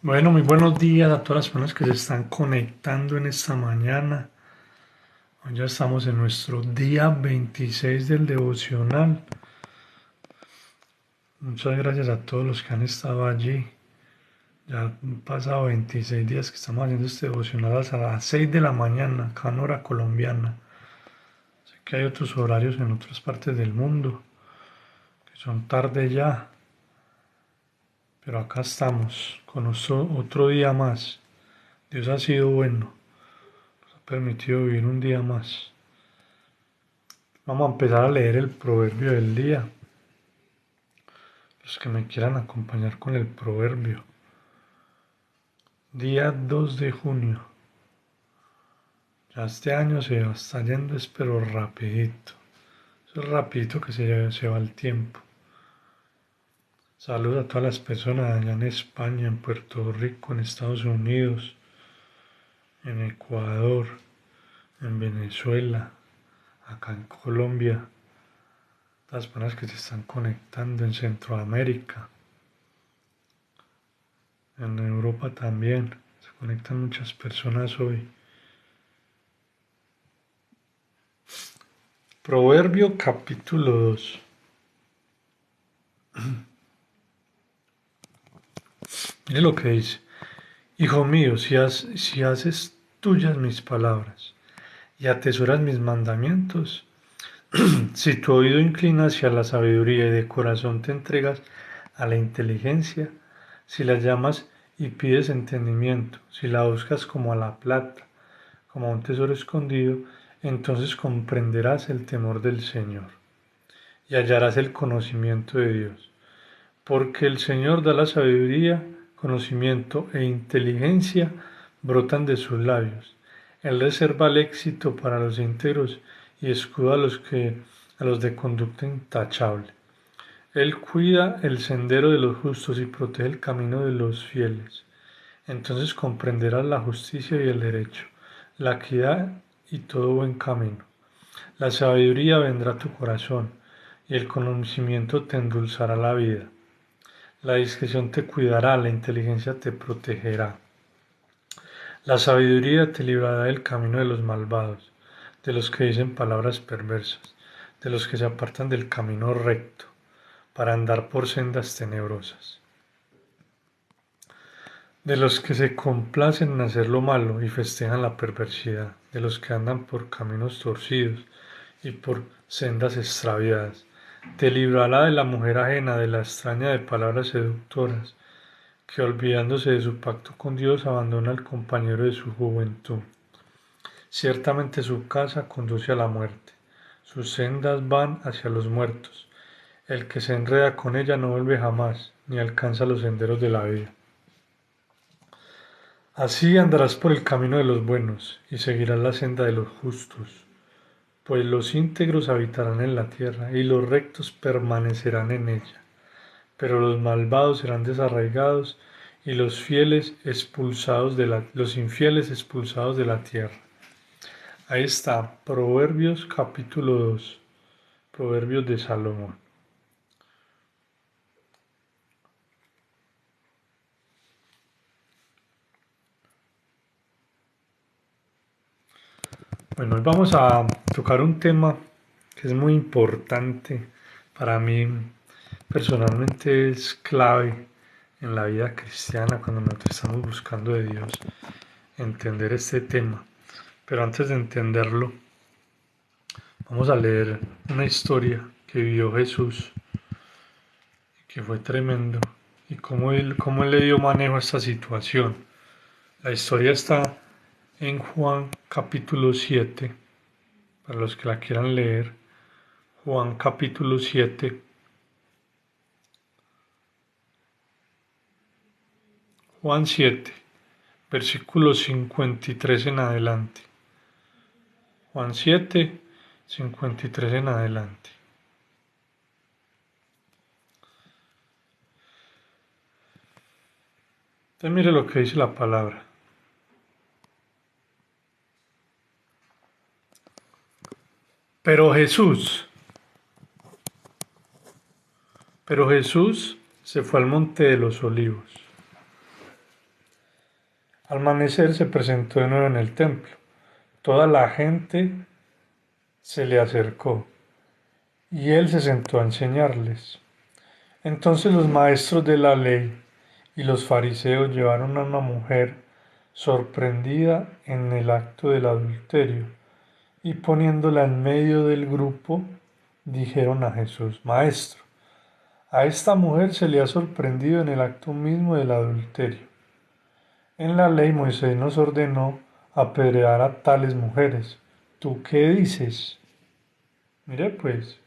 Bueno, muy buenos días a todas las personas que se están conectando en esta mañana. Hoy ya estamos en nuestro día 26 del devocional. Muchas gracias a todos los que han estado allí. Ya han pasado 26 días que estamos haciendo este devocional hasta las 6 de la mañana, acá en hora colombiana. Sé que hay otros horarios en otras partes del mundo que son tarde ya, pero acá estamos con otro día más. Dios ha sido bueno, nos ha permitido vivir un día más. Vamos a empezar a leer el proverbio del día. Los que me quieran acompañar con el proverbio. Día 2 de junio. Ya este año se está yendo, pero rapidito. Eso es rapidito que se va el tiempo. Saludos a todas las personas allá en España, en Puerto Rico, en Estados Unidos, en Ecuador, en Venezuela, acá en Colombia. Las personas que se están conectando en Centroamérica. En Europa también se conectan muchas personas hoy. Proverbio capítulo 2. Mire lo que dice. Hijo mío, si haces tuyas mis palabras y atesoras mis mandamientos, si tu oído inclina hacia la sabiduría y de corazón te entregas a la inteligencia, si la llamas y pides entendimiento, si la buscas como a la plata, como a un tesoro escondido, entonces comprenderás el temor del Señor y hallarás el conocimiento de Dios. Porque el Señor da la sabiduría, conocimiento e inteligencia brotan de sus labios. Él reserva el éxito para los íntegros y escuda a los de conducta intachable. Él cuida el sendero de los justos y protege el camino de los fieles. Entonces comprenderás la justicia y el derecho, la equidad y todo buen camino. La sabiduría vendrá a tu corazón y el conocimiento te endulzará la vida. La discreción te cuidará, la inteligencia te protegerá. La sabiduría te librará del camino de los malvados, de los que dicen palabras perversas, de los que se apartan del camino recto, para andar por sendas tenebrosas, de los que se complacen en hacer lo malo y festejan la perversidad, de los que andan por caminos torcidos y por sendas extraviadas. Te librará de la mujer ajena, de la extraña de palabras seductoras, que olvidándose de su pacto con Dios abandona al compañero de su juventud. Ciertamente su casa conduce a la muerte, sus sendas van hacia los muertos. El que se enreda con ella no vuelve jamás, ni alcanza los senderos de la vida. Así andarás por el camino de los buenos, y seguirás la senda de los justos, pues los íntegros habitarán en la tierra, y los rectos permanecerán en ella. Pero los malvados serán desarraigados y los infieles expulsados de la tierra. Ahí está, Proverbios capítulo 2, Proverbios de Salomón. Bueno, hoy vamos a tocar un tema que es muy importante para mí, personalmente es clave en la vida cristiana cuando nosotros estamos buscando de Dios entender este tema. Pero antes de entenderlo, vamos a leer una historia que vivió Jesús, que fue tremendo, y cómo él le dio manejo a esta situación. La historia está en Juan capítulo 7, para los que la quieran leer. Juan capítulo 7, Juan 7, versículo 53 en adelante. Juan 7, 53 en adelante. Entonces mire lo que dice la palabra. Pero Jesús, pero Jesús se fue al monte de los olivos. Al amanecer se presentó de nuevo en el templo. Toda la gente se le acercó y él se sentó a enseñarles. Entonces los maestros de la ley y los fariseos llevaron a una mujer sorprendida en el acto del adulterio y poniéndola en medio del grupo, dijeron a Jesús: Maestro, a esta mujer se le ha sorprendido en el acto mismo del adulterio. En la ley Moisés nos ordenó apedrear a tales mujeres. ¿Tú qué dices? Mire pues,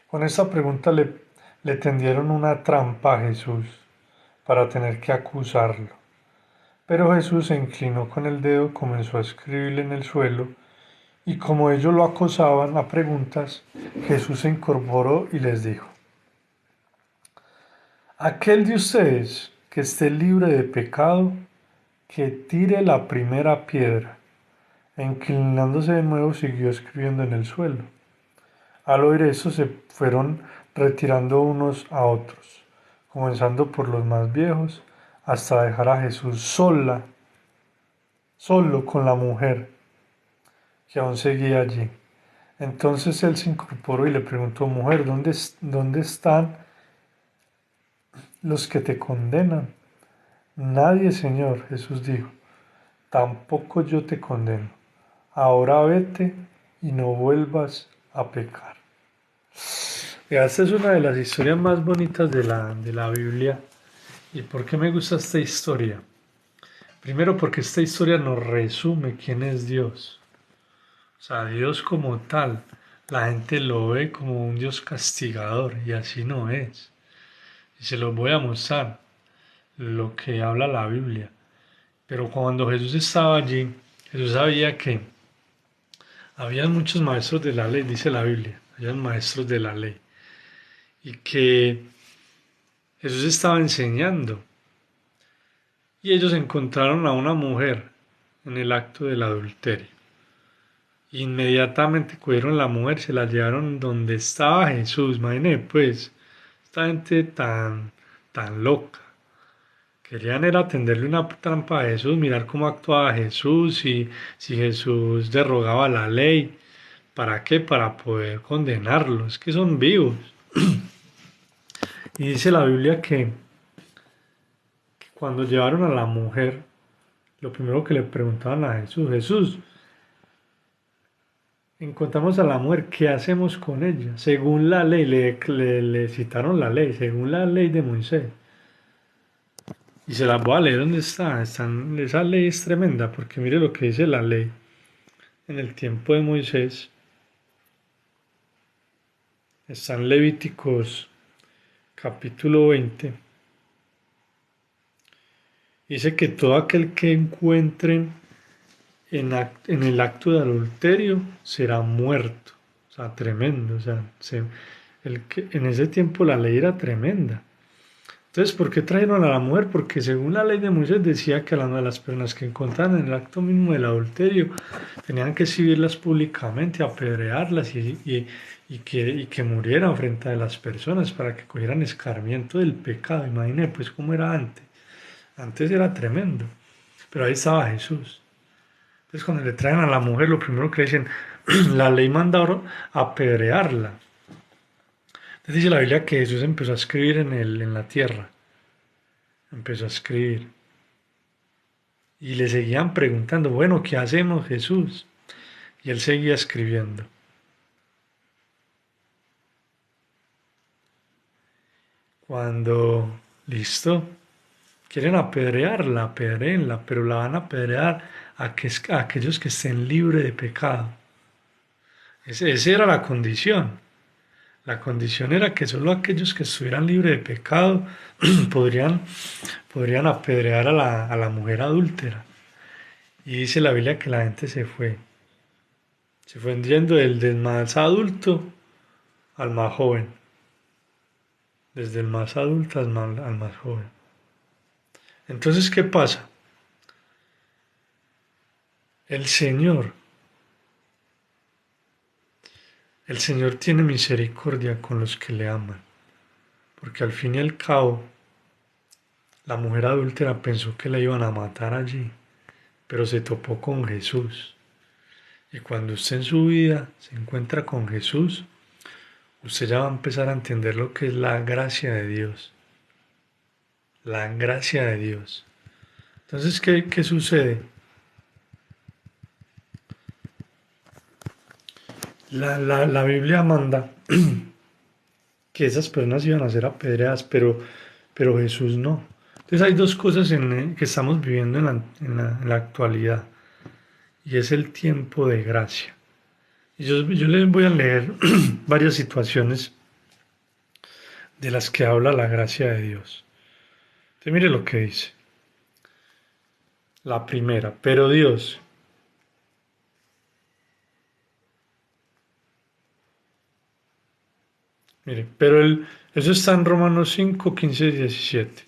con esta pregunta le tendieron una trampa a Jesús para tener que acusarlo. Pero Jesús se inclinó con el dedo, comenzó a escribirle en el suelo, y como ellos lo acosaban a preguntas, Jesús se incorporó y les dijo: Aquel de ustedes que esté libre de pecado, que tire la primera piedra. E inclinándose de nuevo siguió escribiendo en el suelo. Al oír eso se fueron retirando unos a otros, comenzando por los más viejos, hasta dejar a Jesús solo con la mujer, que aún seguía allí. Entonces él se incorporó y le preguntó: Mujer, ¿dónde están los que te condenan? Nadie, Señor, Jesús dijo. Tampoco yo te condeno. Ahora vete y no vuelvas a pecar. Esta es una de las historias más bonitas de la Biblia. ¿Y por qué me gusta esta historia? Primero porque esta historia nos resume quién es Dios. O sea, Dios como tal, la gente lo ve como un Dios castigador y así no es. Y se los voy a mostrar lo que habla la Biblia. Pero cuando Jesús estaba allí, Jesús sabía que había muchos maestros de la ley, dice la Biblia, habían maestros de la ley. Y que Jesús estaba enseñando. Y ellos encontraron a una mujer en el acto del adulterio. Inmediatamente cogieron la mujer, se la llevaron donde estaba Jesús. Imagínense pues, esta gente tan loca. Querían era tenderle una trampa a Jesús, mirar cómo actuaba Jesús, si Jesús derogaba la ley. ¿Para qué? Para poder condenarlos, que son vivos. Y dice la Biblia que cuando llevaron a la mujer, lo primero que le preguntaban a Jesús: Jesús, encontramos a la mujer, ¿qué hacemos con ella? Según la ley, le citaron la ley, según la ley de Moisés. Y se las voy a leer donde está. Esa ley es tremenda, porque mire lo que dice la ley en el tiempo de Moisés. Está en Levíticos capítulo 20. Dice que todo aquel que encuentren en el acto de adulterio será muerto. O sea, tremendo. O sea, en ese tiempo la ley era tremenda. Entonces, ¿por qué trajeron a la mujer? Porque según la ley de Moisés decía que a las personas que encontraran en el acto mismo del adulterio tenían que exhibirlas públicamente, apedrearlas y que murieran frente a las personas para que cogieran escarmiento del pecado. Imagínense pues cómo era antes. Antes era tremendo. Pero ahí estaba Jesús. Entonces cuando le traen a la mujer, lo primero que dicen, la ley manda apedrearla. Entonces dice la Biblia que Jesús empezó a escribir en la tierra. Empezó a escribir. Y le seguían preguntando: bueno, ¿qué hacemos, Jesús? Y él seguía escribiendo. Cuando, listo, quieren apedrearla, apedréenla, pero la van a apedrear a aquellos que estén libres de pecado. Esa era la condición. La condición era que solo aquellos que estuvieran libres de pecado podrían apedrear a la mujer adúltera. Y dice la Biblia que la gente se fue. Se fue yendo del más adulto al más joven. Desde el más adulto al más joven. Entonces, ¿qué pasa? El Señor, el Señor tiene misericordia con los que le aman. Porque al fin y al cabo, La mujer adúltera pensó que la iban a matar allí, pero se topó con Jesús. Y cuando usted en su vida se encuentra con Jesús, usted ya va a empezar a entender lo que es la gracia de Dios. La gracia de Dios. Entonces, ¿qué sucede? La Biblia manda que esas personas iban a ser apedreadas, pero Jesús no. Entonces hay dos cosas que estamos viviendo en la actualidad, y es el tiempo de gracia. Y yo les voy a leer varias situaciones de las que habla la gracia de Dios. Entonces mire lo que dice. La primera, pero Dios, mire, eso está en Romanos 5, 15 y 17.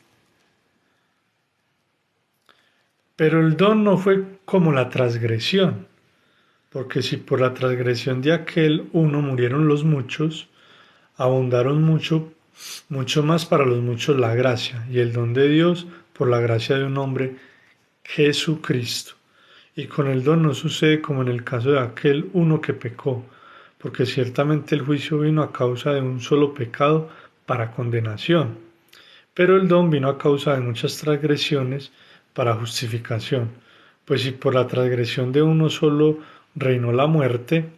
Pero el don no fue como la transgresión, porque si por la transgresión de aquel uno murieron los muchos, abundaron mucho más para los muchos la gracia y el don de Dios por la gracia de un hombre, Jesucristo. Y con el don no sucede como en el caso de aquel uno que pecó, porque ciertamente el juicio vino a causa de un solo pecado para condenación, pero el don vino a causa de muchas transgresiones para justificación. Pues si por la transgresión de uno solo reinó la muerte,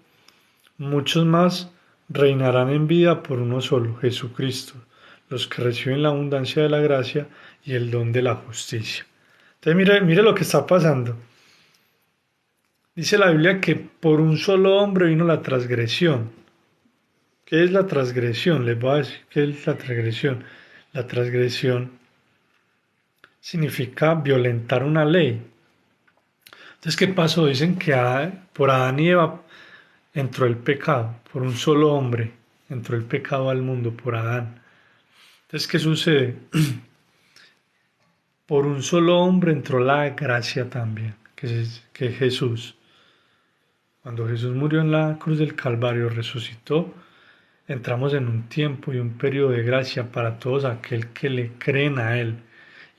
muchos más reinarán en vida por uno solo, Jesucristo, los que reciben la abundancia de la gracia y el don de la justicia. Entonces mire lo que está pasando. Dice la Biblia que por un solo hombre vino la transgresión. ¿Qué es la transgresión? Les voy a decir qué es la transgresión. La transgresión significa violentar una ley. Entonces, ¿qué pasó? Dicen que por Adán y Eva entró el pecado, por un solo hombre entró el pecado al mundo, por Adán. Entonces, ¿qué sucede? Por un solo hombre entró la gracia también, que es Jesús. Cuando Jesús murió en la cruz del Calvario, resucitó, entramos en un tiempo y un periodo de gracia para todos aquel que le creen a Él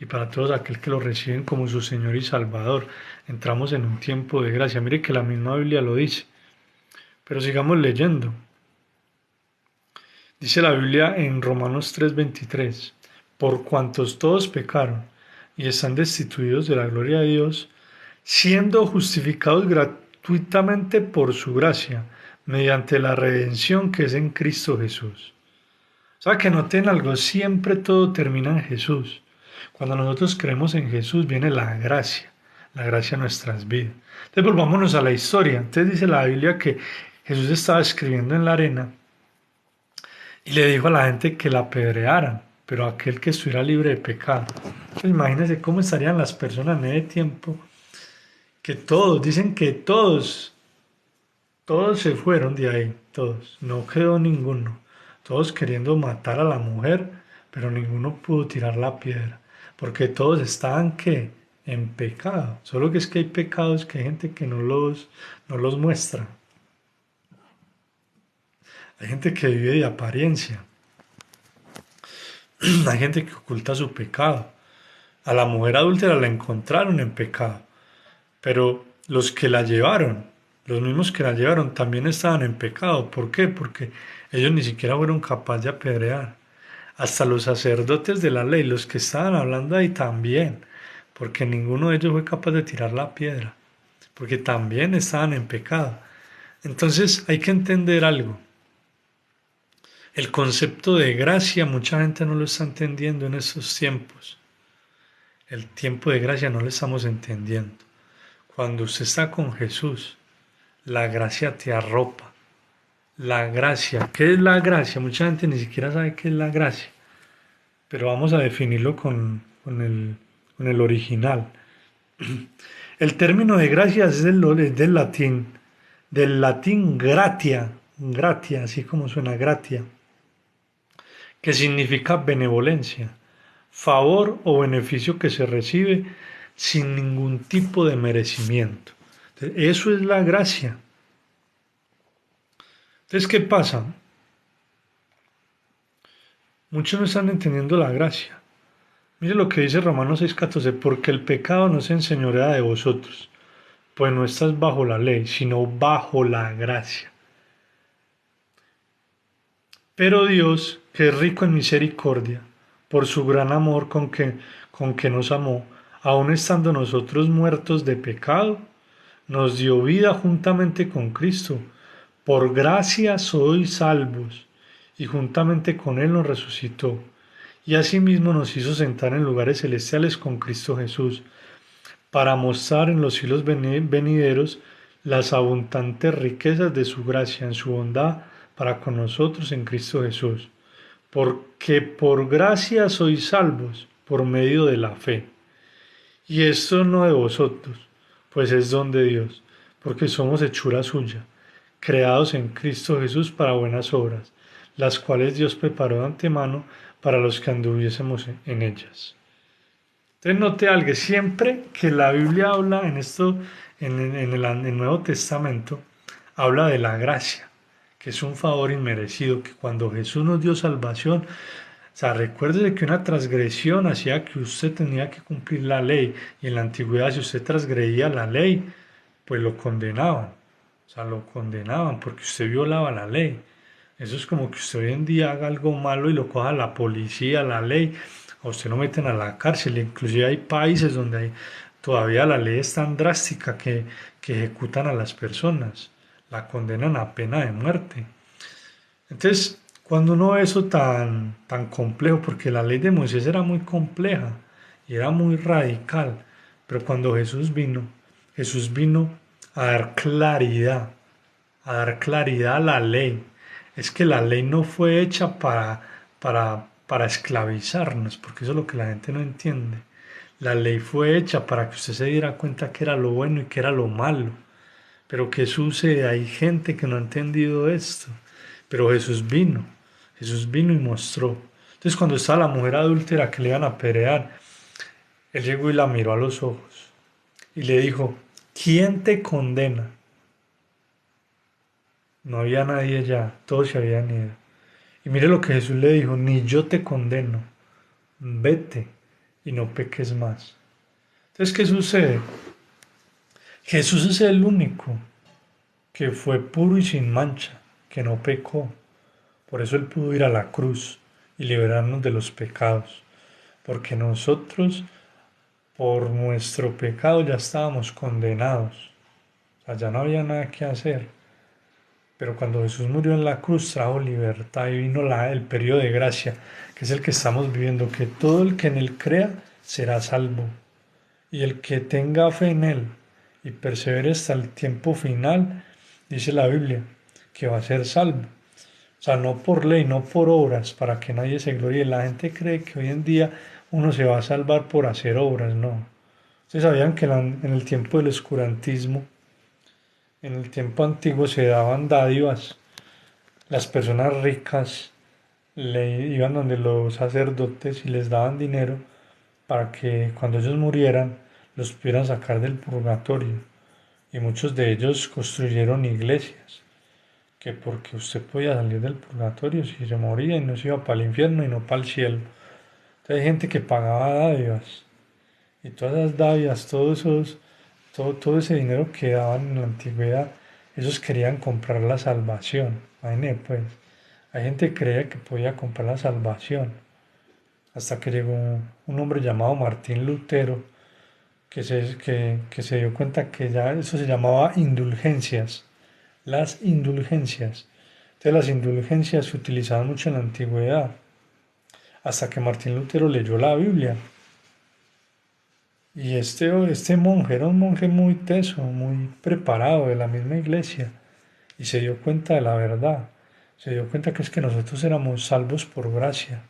y para todos aquel que lo reciben como su Señor y Salvador. Entramos en un tiempo de gracia. Mire que la misma Biblia lo dice. Pero sigamos leyendo. Dice la Biblia en Romanos 3:23, por cuantos todos pecaron y están destituidos de la gloria de Dios, siendo justificados gratuitamente por su gracia, mediante la redención que es en Cristo Jesús. O sea, que noten algo, siempre todo termina en Jesús. Cuando nosotros creemos en Jesús viene la gracia a nuestras vidas. Entonces volvámonos a la historia. Entonces dice la Biblia que Jesús estaba escribiendo en la arena y le dijo a la gente que la apedrearan, pero aquel que estuviera libre de pecado. Entonces imagínense cómo estarían las personas en ese tiempo, que todos, dicen que todos se fueron de ahí, todos, no quedó ninguno, todos queriendo matar a la mujer, pero ninguno pudo tirar la piedra, porque todos estaban que en pecado, solo que es que hay pecados que hay gente que no los muestra, hay gente que vive de apariencia, hay gente que oculta su pecado. A la mujer adúltera la encontraron en pecado, pero los que la llevaron, los mismos que la llevaron, también estaban en pecado. ¿Por qué? Porque ellos ni siquiera fueron capaces de apedrear. Hasta los sacerdotes de la ley, los que estaban hablando ahí también, porque ninguno de ellos fue capaz de tirar la piedra, porque también estaban en pecado. Entonces hay que entender algo. El concepto de gracia mucha gente no lo está entendiendo en estos tiempos. El tiempo de gracia no lo estamos entendiendo. Cuando usted está con Jesús, la gracia te arropa. La gracia, ¿qué es la gracia? Mucha gente ni siquiera sabe qué es la gracia, pero vamos a definirlo con el original. El término de gracia es del latín gratia, así como suena gratia, que significa benevolencia, favor o beneficio que se recibe sin ningún tipo de merecimiento. Entonces, eso es la gracia. Entonces, ¿qué pasa? Muchos no están entendiendo la gracia. Mire lo que dice Romanos 6:14, porque el pecado no se enseñorea de vosotros, pues no estás bajo la ley, sino bajo la gracia. Pero Dios, que es rico en misericordia, por su gran amor con que nos amó, aun estando nosotros muertos de pecado, nos dio vida juntamente con Cristo. Por gracia sois salvos, y juntamente con Él nos resucitó, y asimismo nos hizo sentar en lugares celestiales con Cristo Jesús, para mostrar en los siglos venideros las abundantes riquezas de su gracia en su bondad para con nosotros en Cristo Jesús. Porque por gracia sois salvos por medio de la fe. Y esto no de vosotros, pues es don de Dios, porque somos hechura suya, creados en Cristo Jesús para buenas obras, las cuales Dios preparó de antemano para los que anduviésemos en ellas. Entonces note algo, siempre que la Biblia habla en esto, en el Nuevo Testamento, habla de la gracia, que es un favor inmerecido, que cuando Jesús nos dio salvación, o sea, recuerde que una transgresión hacía que usted tenía que cumplir la ley, y en la antigüedad si usted transgredía la ley, pues lo condenaban, o sea, lo condenaban porque usted violaba la ley. Eso es como que usted hoy en día haga algo malo y lo coja la policía, la ley, a usted lo meten a la cárcel. Inclusive hay países donde todavía la ley es tan drástica que ejecutan a las personas, la condenan a pena de muerte. Entonces, cuando uno ve eso tan complejo, porque la ley de Moisés era muy compleja y era muy radical, pero cuando Jesús vino a dar claridad a la ley. Es que la ley no fue hecha para esclavizarnos, porque eso es lo que la gente no entiende. La ley fue hecha para que usted se diera cuenta que era lo bueno y que era lo malo. Pero ¿qué sucede? Hay gente que no ha entendido esto. Pero Jesús vino y mostró. Entonces cuando estaba la mujer adúltera que le iban a apedrear, él llegó y la miró a los ojos y le dijo, ¿quién te condena? No había nadie ya, todos se habían ido. Y mire lo que Jesús le dijo, ni yo te condeno, vete y no peques más. Entonces, ¿qué sucede? Jesús es el único que fue puro y sin mancha, que no pecó. Por eso Él pudo ir a la cruz y liberarnos de los pecados. Porque nosotros, por nuestro pecado, ya estábamos condenados. O sea, ya no había nada que hacer. Pero cuando Jesús murió en la cruz trajo libertad y vino el periodo de gracia, que es el que estamos viviendo, que todo el que en él crea será salvo. Y el que tenga fe en él y persevere hasta el tiempo final, dice la Biblia, que va a ser salvo. O sea, no por ley, no por obras, para que nadie se gloríe. La gente cree que hoy en día uno se va a salvar por hacer obras, no. Ustedes sabían que en el tiempo del oscurantismo, en el tiempo antiguo se daban dádivas. Las personas ricas le iban donde los sacerdotes y les daban dinero para que cuando ellos murieran los pudieran sacar del purgatorio. Y muchos de ellos construyeron iglesias, que porque usted podía salir del purgatorio si se moría y no se iba para el infierno y no para el cielo. Entonces hay gente que pagaba dádivas y todas esas dádivas, todo ese dinero que daban en la antigüedad, ellos querían comprar la salvación. Imagínate, pues, hay gente que creía que podía comprar la salvación, hasta que llegó un hombre llamado Martín Lutero, que se dio cuenta que ya eso se llamaba indulgencias, las indulgencias. Entonces las indulgencias se utilizaban mucho en la antigüedad, hasta que Martín Lutero leyó la Biblia. Y este monje era un monje muy teso, muy preparado de la misma iglesia, y se dio cuenta de la verdad. Se dio cuenta que es que nosotros éramos salvos por gracia.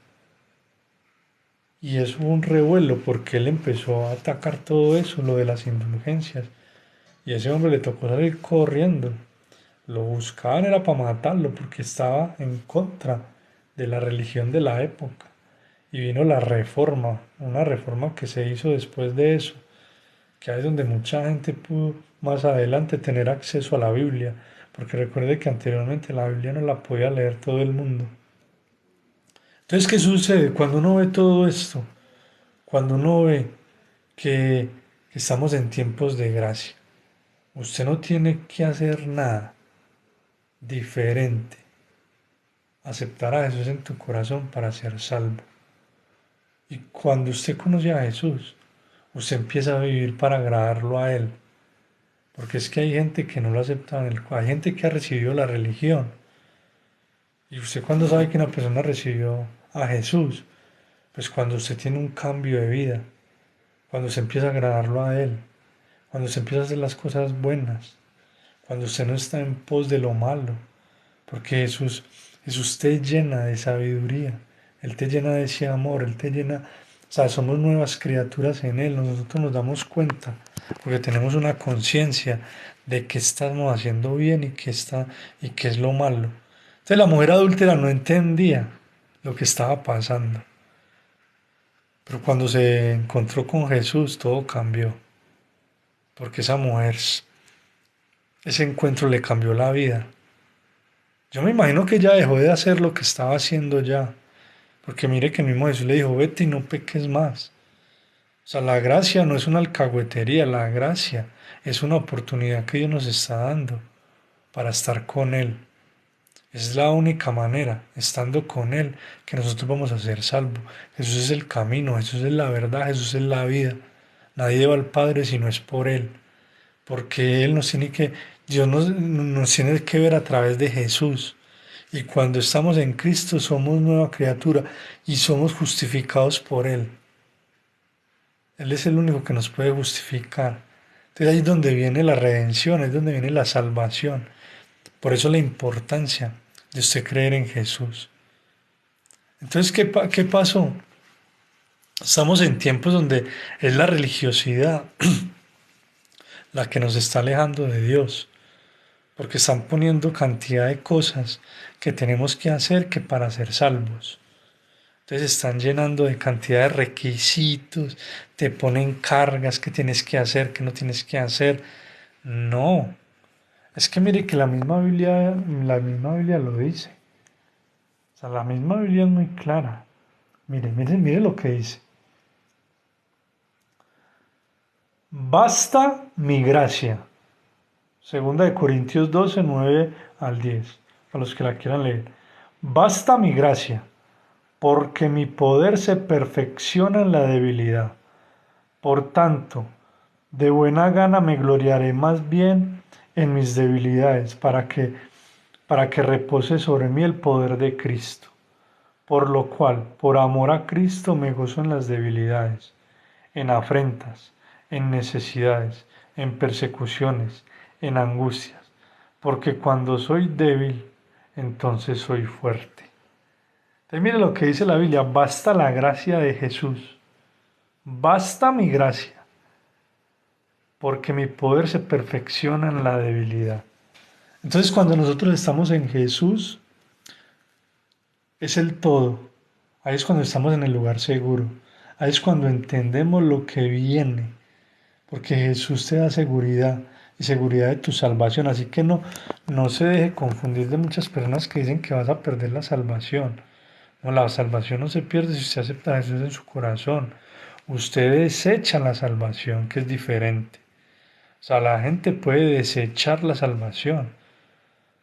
Y eso fue un revuelo porque él empezó a atacar todo eso, lo de las indulgencias. Y a ese hombre le tocó salir corriendo. Lo buscaban era para matarlo porque estaba en contra de la religión de la época. Y vino la reforma, una reforma que se hizo después de eso, que es donde mucha gente pudo más adelante tener acceso a la Biblia, porque recuerde que anteriormente la Biblia no la podía leer todo el mundo. Entonces, ¿qué sucede cuando uno ve todo esto? Cuando uno ve que estamos en tiempos de gracia, usted no tiene que hacer nada diferente. Aceptar a Jesús en tu corazón para ser salvo. Y cuando usted conoce a Jesús, usted empieza a vivir para agradarlo a Él. Porque es que hay gente que no lo acepta hay gente que ha recibido la religión. Y usted cuando sabe que una persona recibió a Jesús, pues cuando usted tiene un cambio de vida, cuando se empieza a agradarlo a Él, cuando se empieza a hacer las cosas buenas, cuando usted no está en pos de lo malo, porque Jesús te llena de sabiduría, Él te llena de ese amor, Él te llena, o sea, somos nuevas criaturas en Él, nosotros nos damos cuenta, porque tenemos una conciencia de que estamos haciendo bien y qué es lo malo. Entonces la mujer adúltera no entendía lo que estaba pasando, pero cuando se encontró con Jesús todo cambió, porque esa mujer, ese encuentro le cambió la vida. Yo me imagino que ella dejó de hacer lo que estaba haciendo ya. Porque mire que mismo Jesús le dijo, vete y no peques más. O sea, la gracia no es una alcahuetería, la gracia es una oportunidad que Dios nos está dando para estar con Él. Es la única manera, estando con Él, que nosotros vamos a ser salvos. Jesús es el camino, Jesús es la verdad, Jesús es la vida. Nadie va al Padre si no es por Él. Porque Dios nos tiene que ver a través de Jesús. Y cuando estamos en Cristo somos nueva criatura y somos justificados por Él. Él es el único que nos puede justificar. Entonces ahí es donde viene la redención, ahí es donde viene la salvación. Por eso la importancia de usted creer en Jesús. Entonces, ¿qué pasó? Estamos en tiempos donde es la religiosidad la que nos está alejando de Dios. Porque están poniendo cantidad de cosas que tenemos que hacer que para ser salvos. Entonces están llenando de cantidad de requisitos, te ponen cargas que tienes que hacer, que no tienes que hacer. No, es que mire que la misma Biblia lo dice. O sea, la misma Biblia es muy clara. Mire lo que dice. Basta mi gracia. Segunda de Corintios 12, 9 al 10. A los que la quieran leer. Basta mi gracia, porque mi poder se perfecciona en la debilidad. Por tanto, de buena gana me gloriaré más bien en mis debilidades, para que repose sobre mí el poder de Cristo. Por lo cual, por amor a Cristo, me gozo en las debilidades, en afrentas, en necesidades, en persecuciones, en angustias, porque cuando soy débil, entonces soy fuerte. Entonces mire lo que dice la Biblia, basta la gracia de Jesús, basta mi gracia, porque mi poder se perfecciona en la debilidad. Entonces cuando nosotros estamos en Jesús, es el todo. Ahí es cuando estamos en el lugar seguro. Ahí es cuando entendemos lo que viene. Porque Jesús te da seguridad y seguridad de tu salvación. Así que no se deje confundir de muchas personas que dicen que vas a perder la salvación. No, la salvación no se pierde si usted acepta a Jesús en su corazón. Usted desecha la salvación, que es diferente. O sea, la gente puede desechar la salvación.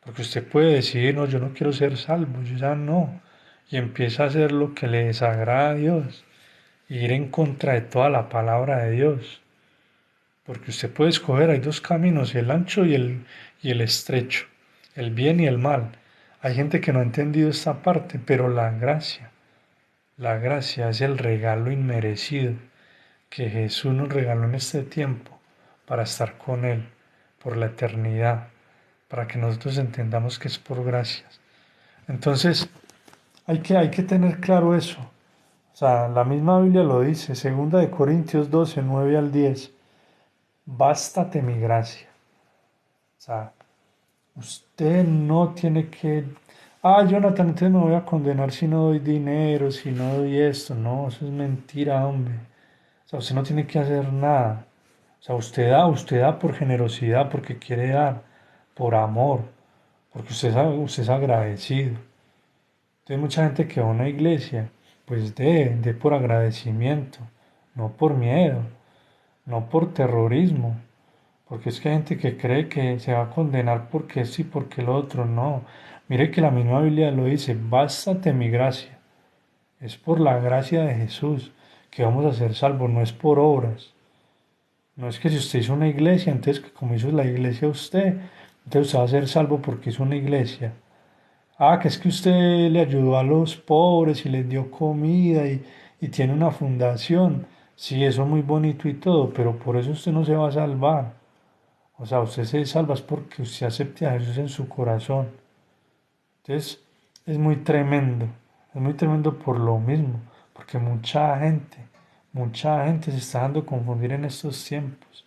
Porque usted puede decir, no, yo no quiero ser salvo, yo ya no. Y empieza a hacer lo que le desagrada a Dios. Y ir en contra de toda la palabra de Dios. Porque usted puede escoger, hay dos caminos, el ancho y el estrecho, el bien y el mal. Hay gente que no ha entendido esta parte, pero la gracia es el regalo inmerecido que Jesús nos regaló en este tiempo para estar con Él por la eternidad, para que nosotros entendamos que es por gracias. Entonces, hay que tener claro eso. O sea, la misma Biblia lo dice, segunda de Corintios 12, 9 al 10. Bástate mi gracia. O sea, usted no tiene que, Jonathan, entonces me voy a condenar si no doy dinero, si no doy esto. No, eso es mentira, hombre. O sea, usted no tiene que hacer nada. O sea, usted da por generosidad, porque quiere dar, por amor, porque usted es agradecido. Entonces, mucha gente que va a una iglesia, pues dé por agradecimiento, no por miedo, no por terrorismo, porque es que hay gente que cree que se va a condenar porque sí, porque lo otro no. Mire que la misma Biblia lo dice, bástate mi gracia. Es por la gracia de Jesús que vamos a ser salvos, no es por obras. No es que si usted hizo una iglesia, entonces que como hizo la iglesia usted, entonces usted va a ser salvo porque hizo una iglesia. Ah, que es que usted le ayudó a los pobres y les dio comida y tiene una fundación. Sí, eso es muy bonito y todo, pero por eso usted no se va a salvar. O sea, usted se salva es porque usted acepte a Jesús en su corazón. Entonces, es muy tremendo por lo mismo, porque mucha gente se está dando a confundir en estos tiempos.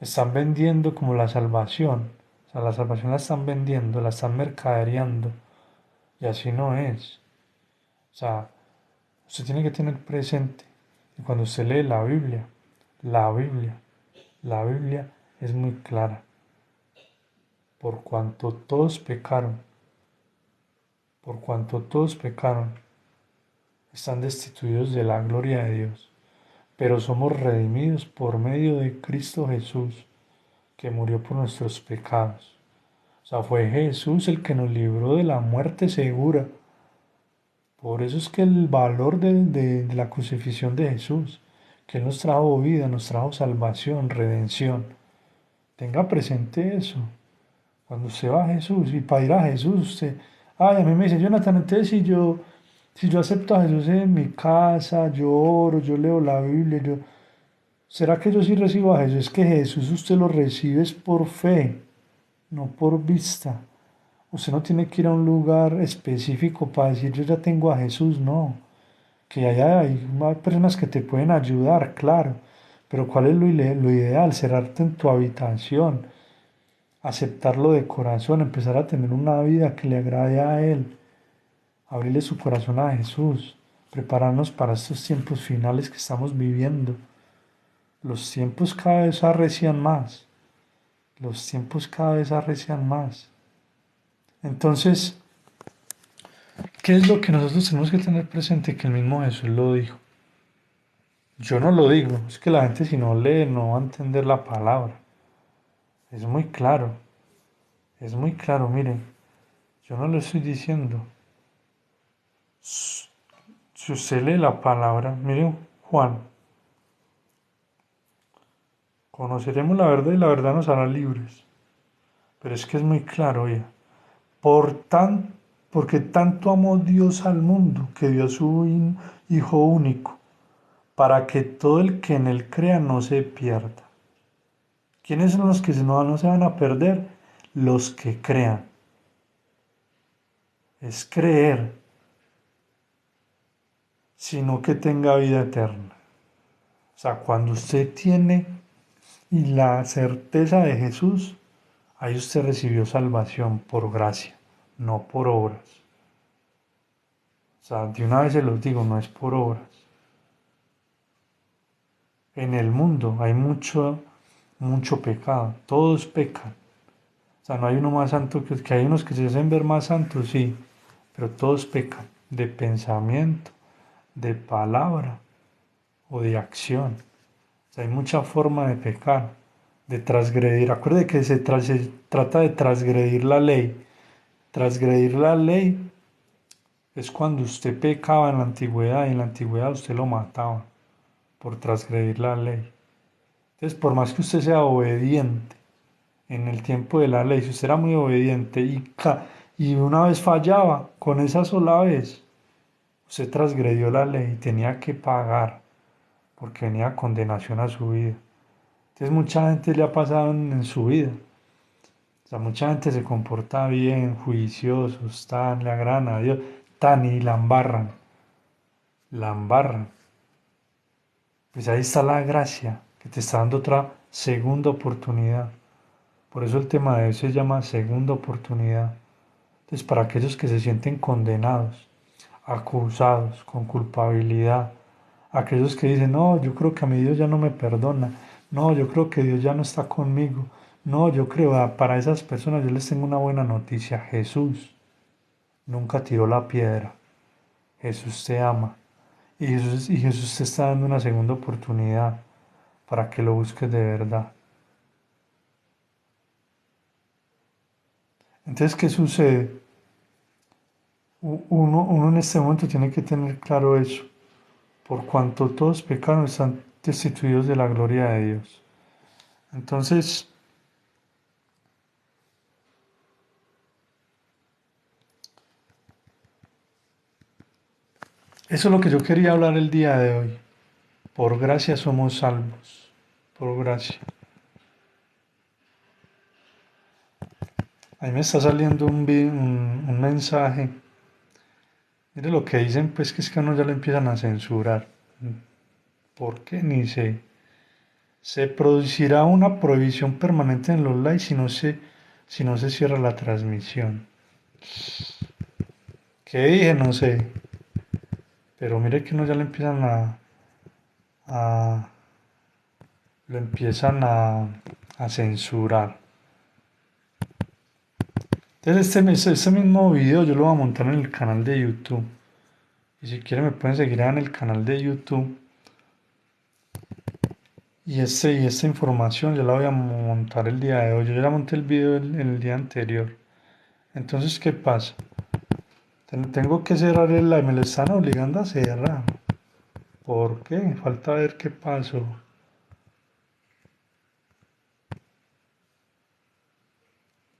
Están vendiendo como la salvación. O sea, la salvación la están vendiendo, la están mercadereando. Y así no es. O sea, usted tiene que tener presente que cuando usted lee la Biblia, la Biblia es muy clara. Por cuanto todos pecaron, por cuanto todos pecaron, están destituidos de la gloria de Dios. Pero somos redimidos por medio de Cristo Jesús, que murió por nuestros pecados. O sea, fue Jesús el que nos libró de la muerte segura. Por eso es que el valor de la crucifixión de Jesús, que Él nos trajo vida, nos trajo salvación, redención. Tenga presente eso. Cuando usted va a Jesús y para ir a Jesús, usted, ay, a mí me dice, Jonathan, entonces si yo acepto a Jesús en mi casa, yo oro, yo leo la Biblia, ¿será que yo sí recibo a Jesús? Es que Jesús usted lo recibe es por fe, no por vista. Usted no tiene que ir a un lugar específico para decir yo ya tengo a Jesús, no. Que hay más personas que te pueden ayudar, claro. Pero ¿cuál es lo ideal? Cerrarte en tu habitación, aceptarlo de corazón, empezar a tener una vida que le agrade a Él, abrirle su corazón a Jesús, prepararnos para estos tiempos finales que estamos viviendo. Los tiempos cada vez arrecian más. Los tiempos cada vez arrecian más. Entonces, ¿qué es lo que nosotros tenemos que tener presente? Que el mismo Jesús lo dijo. Yo no lo digo, es que la gente si no lee no va a entender la palabra. Es muy claro, miren, yo no lo estoy diciendo. Si usted lee la palabra, miren Juan, conoceremos la verdad y la verdad nos hará libres. Pero es que es muy claro, oye, por tan, porque tanto amó Dios al mundo que dio a su Hijo único, para que todo el que en él crea no se pierda. ¿Quiénes son los que no se van a perder? Los que crean. Es creer, sino que tenga vida eterna. O sea, cuando usted tiene y la certeza de Jesús, ahí usted recibió salvación por gracia, no por obras. O sea, de una vez se los digo, no es por obras. En el mundo hay mucho pecado, todos pecan. O sea, no hay uno más santo que hay unos que se hacen ver más santos, sí, pero todos pecan de pensamiento, de palabra o de acción. O sea, hay mucha forma de pecar, de transgredir. Acuerde que se trata de transgredir la ley. Transgredir la ley es cuando usted pecaba en la antigüedad y en la antigüedad usted lo mataba por transgredir la ley. Entonces, por más que usted sea obediente en el tiempo de la ley, si usted era muy obediente y una vez fallaba con esa sola vez, usted transgredió la ley y tenía que pagar porque venía condenación a su vida. Entonces mucha gente le ha pasado en su vida. O sea, mucha gente se comporta bien, juiciosos, tan, le agradan a Dios, tan y la embarran, la embarran. Pues ahí está la gracia, que te está dando otra segunda oportunidad. Por eso el tema de hoy se llama segunda oportunidad. Entonces, para aquellos que se sienten condenados, acusados, con culpabilidad, aquellos que dicen, no, yo creo que a mi Dios ya no me perdona, no, yo creo que Dios ya no está conmigo, no, yo creo, para esas personas yo les tengo una buena noticia, Jesús nunca tiró la piedra, Jesús te ama y Jesús te está dando una segunda oportunidad para que lo busques de verdad. Entonces, ¿qué sucede? Uno en este momento tiene que tener claro eso. Por cuanto todos pecaron, están destituidos de la gloria de Dios. Entonces, eso es lo que yo quería hablar el día de hoy. Por gracia somos salvos. Por gracia. Ahí me está saliendo un mensaje. Mire lo que dicen, pues que es que a uno ya lo empiezan a censurar. ¿Por qué? Ni sé. Se producirá una prohibición permanente en los likes si no se cierra la transmisión. ¿Qué dije? No sé. Pero mire que uno ya lo empiezan a lo empiezan a censurar. Entonces este mismo video yo lo voy a montar en el canal de YouTube. Y si quieren me pueden seguir en el canal de YouTube. Y esta información yo la voy a montar el día de hoy. Yo ya monté el video el día anterior. Entonces, ¿qué pasa? Tengo que cerrar el live. Me lo están obligando a cerrar. ¿Por qué? Falta ver qué pasó.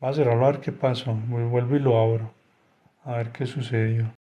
Va a cerrarlo a ver qué pasó. Vuelvo y lo abro. A ver qué sucedió.